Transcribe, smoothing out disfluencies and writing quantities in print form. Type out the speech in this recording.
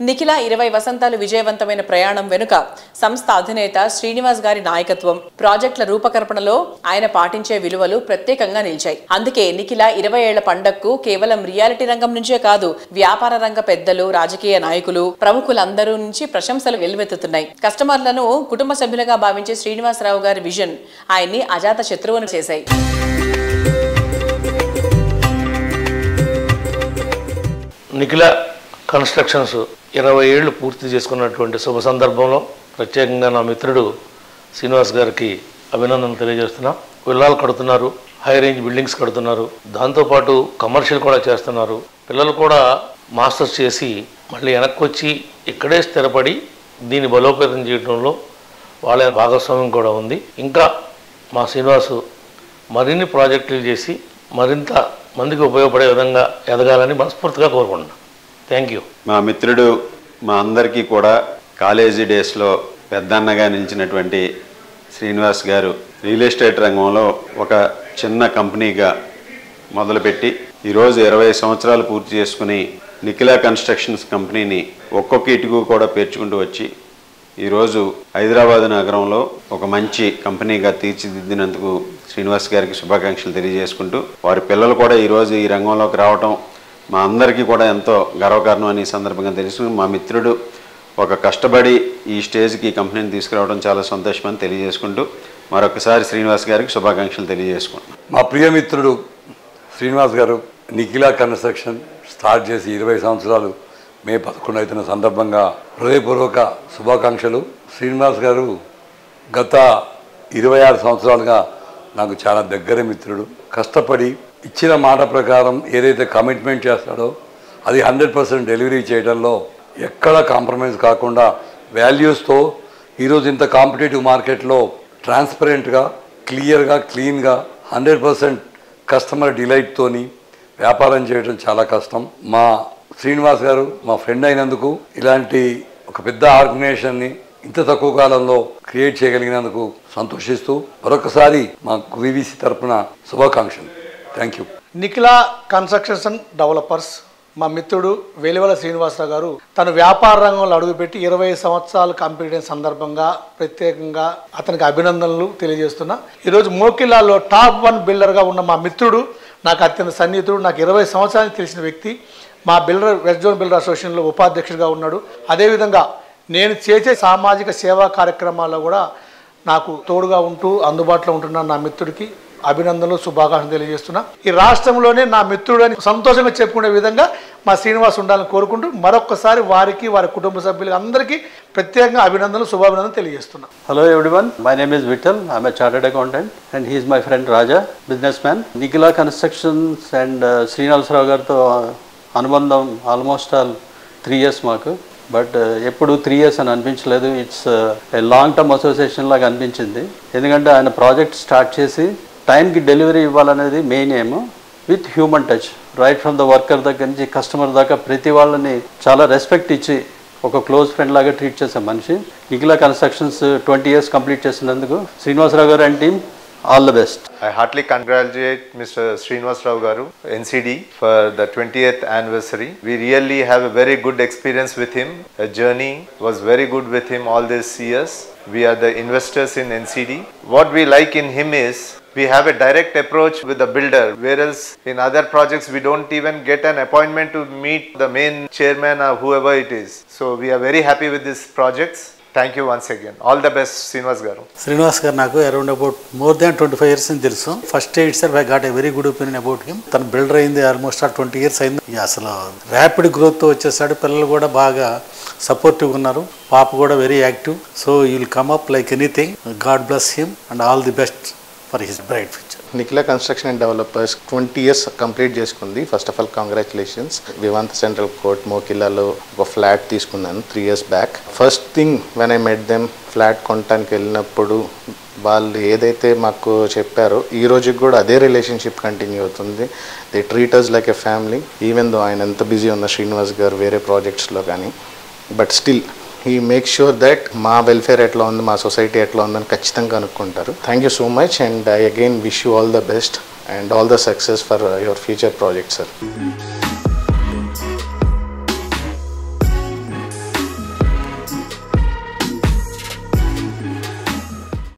నిఖిల 20 వసంతాలు విజయవంతమైన ప్రయాణం వెనుక సంస్థ అధినేత శ్రీనివాస్ గారి నాయకత్వం, ప్రాజెక్టుల రూపకల్పనలో ఆయన పాటించే విలువలు ప్రత్యేకంగా నిలిచాయి. అందుకే నిఖిల 20 ఏళ్ల పండగకు కేవలం రియాలిటీ రంగం నుంచే కాదు, వ్యాపార రంగ పెద్దలు, రాజకీయ నాయకులు, ప్రముఖులందరూ నుంచి ప్రశంసలు వెల్లువెత్తుతున్నాయి. కస్టమర్లను కుటుంబ సభ్యులుగా భావించే శ్రీనివాసరావు గారి విజన్ ఆయన్ని అజాత శత్రువును చేశాయి. నిఖిల కన్స్ట్రక్షన్స్ 20 ఏళ్ళు పూర్తి చేసుకున్నటువంటి శుభ సందర్భంలో ప్రత్యేకంగా నా మిత్రుడు శ్రీనివాస్ గారికి అభినందనలు తెలియజేస్తున్నా. విల్లాలు కడుతున్నారు, హై రేంజ్ బిల్డింగ్స్ కడుతున్నారు, దాంతోపాటు కమర్షియల్ కూడా చేస్తున్నారు. పిల్లలు కూడా మాస్టర్స్ చేసి మళ్ళీ వెనక్కి వచ్చి ఇక్కడే స్థిరపడి దీన్ని బలోపేతం చేయడంలో వాళ్ళ భాగస్వామ్యం కూడా ఉంది. ఇంకా మా శ్రీనివాసు మరిన్ని ప్రాజెక్టులు చేసి మరింత మందికి ఉపయోగపడే విధంగా ఎదగాలని మనస్ఫూర్తిగా కోరుకుంటున్నాను. Thank you. మా మిత్రుడు మా అందరికీ కూడా కాలేజీ డేస్లో పెద్దన్నగా నిలిచినటువంటి శ్రీనివాస్ గారు రియల్ ఎస్టేట్ రంగంలో ఒక చిన్న కంపెనీగా మొదలుపెట్టి ఈరోజు 20 సంవత్సరాలు పూర్తి చేసుకుని నిఖిల కన్స్ట్రక్షన్స్ కంపెనీని ఒక్కొక్క ఇటుకు కూడా పేర్చుకుంటూ వచ్చి ఈరోజు హైదరాబాద్ నగరంలో ఒక మంచి కంపెనీగా తీర్చిదిద్దినందుకు శ్రీనివాస్ గారికి శుభాకాంక్షలు తెలియజేసుకుంటూ, వారి పిల్లలు కూడా ఈరోజు ఈ రంగంలోకి రావటం మా అందరికీ కూడా ఎంతో గర్వకారణం అని ఈ సందర్భంగా తెలుసుకుని, మా మిత్రుడు ఒక కష్టపడి ఈ స్టేజ్కి ఈ కంపెనీని తీసుకురావడం చాలా సంతోషమని తెలియజేసుకుంటూ మరొకసారి శ్రీనివాస్ గారికి శుభాకాంక్షలు తెలియజేసుకుంటాం. మా ప్రియమిత్రుడు శ్రీనివాస్ గారు నిఖిల కన్స్ట్రక్షన్ స్టార్ట్ చేసి 20 సంవత్సరాలు మే 11 అవుతున్న సందర్భంగా హృదయపూర్వక శుభాకాంక్షలు. శ్రీనివాస్ గారు గత 26 సంవత్సరాలుగా నాకు చాలా దగ్గర మిత్రుడు. కష్టపడి ఇచ్చిన మాట ప్రకారం ఏదైతే కమిట్మెంట్ చేస్తాడో అది 100% డెలివరీ చేయడంలో ఎక్కడ కాంప్రమైజ్ కాకుండా వాల్యూస్తో ఈరోజు ఇంత కాంపిటేటివ్ మార్కెట్లో ట్రాన్స్పరెంట్గా, క్లియర్గా, క్లీన్గా 100% కస్టమర్ డిలైట్తోని వ్యాపారం చేయడం చాలా కష్టం. మా శ్రీనివాస్ గారు మా ఫ్రెండ్ అయినందుకు, ఇలాంటి ఒక పెద్ద ఆర్గనైజేషన్ని ఇంత తక్కువ కాలంలో క్రియేట్ చేయగలిగినందుకు సంతోషిస్తూ మరొకసారి మా వివిసి తరఫున శుభాకాంక్షలు. Thank you. Nikhila constructions and developers మా మిత్రుడు వెలివల శ్రీనివాసరావు గారు తను వ్యాపార రంగంలో అడుగుపెట్టి 20 సంవత్సరాలు కంప్లీట్ అయిన సందర్భంగా ప్రత్యేకంగా అతనికి అభినందనలు తెలియజేస్తున్నా. ఈరోజు మోకిలాలో టాప్ 1 బిల్డర్గా ఉన్న మా మిత్రుడు, నాకు అత్యంత సన్నిహితుడు, నాకు 20 సంవత్సరానికి తెలిసిన వ్యక్తి. మా వెస్ట్ జోన్ బిల్డర్ అసోసియేషన్లో ఉపాధ్యక్షుడిగా ఉన్నాడు. అదేవిధంగా నేను చేసే సామాజిక సేవా కార్యక్రమాల్లో కూడా నాకు తోడుగా ఉంటూ అందుబాటులో ఉంటున్న నా మిత్రుడికి అభినందనలు, శుభాకాంక్షలు తెలియజేస్తున్నా. ఈ రాష్ట్రంలోనే నా మిత్రుడు అని సంతోషంగా చెప్పుకునే విధంగా మా శ్రీనివాస్ ఉండాలని కోరుకుంటూ మరొకసారి వారికి, వారి కుటుంబ సభ్యులకి అందరికీ ప్రత్యేకంగా అభినందనలు, శుభాభినందనలు తెలియజేస్తున్నా. Hello everyone, my name is Vittal. I'm a chartered accountant and he is my friend Raja, businessman. Nikhila Constructions and Srinivasarao garto అనుబంధం ఆల్మోస్ట్ ఆల్ 3 years మాకు. బట్ ఎప్పుడు 3 years అని అనిపించలేదు. ఇట్స్ లాంగ్ టర్మ్ అసోసియేషన్ లాగా అనిపించింది. ఎందుకంటే ఆయన project start చేసి టైంకి డెలివరీ ఇవ్వాలనేది main aim, with human touch. Right from the worker దగ్గర నుంచి కస్టమర్ దాకా ప్రతి వాళ్ళని చాలా రెస్పెక్ట్ ఇచ్చి ఒక క్లోజ్ ఫ్రెండ్ లాగా ట్రీట్ చేసే మనిషి. నిఖిల కన్స్ట్రక్షన్స్ 20 years కంప్లీట్ చేసినందుకు శ్రీనివాసరావు గారు and team all the best. I heartily congratulate Mr. Srinivasarao Garu, NCD, for the 20th anniversary. We really have a very good experience with him. The journey was very good with him all these years. We are the investors in NCD. What we like in him is we have a direct approach with the builder, whereas in other projects we don't even get an appointment to meet the main chairman or whoever it is. So we are very happy with these projects. Thank you once again. All the best, Srinivas Garu. Srinivas garu నాకు around about more than 25 years అని తెలుసు. First day itself I got a very good opinion about him. తను builder అయింది almost 20 years అయింది. అసలు rapid గ్రోత్తో వచ్చేసాడు. పిల్లలు కూడా బాగా సపోర్టివ్గా ఉన్నారు. పాప కూడా very active. So you will come up like anything. God bless him and all the best for his bright future. Nikhila construction and developers 20 years complete చేసుకుంది. First of all congratulations. Vivanta Central Court మోకిలాలో ఒక flat తీసుకున్నాను 3 years back. First thing when I met them, flat కొనడానికి వెళ్ళినప్పుడు వాళ్ళు ఏదైతే మాకు చెప్పారో ఈ రోజుకి కూడా అదే రిలేషన్షిప్ కంటిన్యూ అవుతుంది. They treat us like a family. Even though ఆయన ఎంత బిజీ ఉన్న శ్రీనివాస్ గారు వేరే ప్రాజెక్ట్స్లో కానీ, but still he makes sure that మా వెల్ఫేర్ ఎట్లా ఉంది, మా సొసైటీ ఎట్లా ఉందని ఖచ్చితంగా అనుకుంటారు. Thank you so much and I again wish you all the best and all the success for your future projects, sir.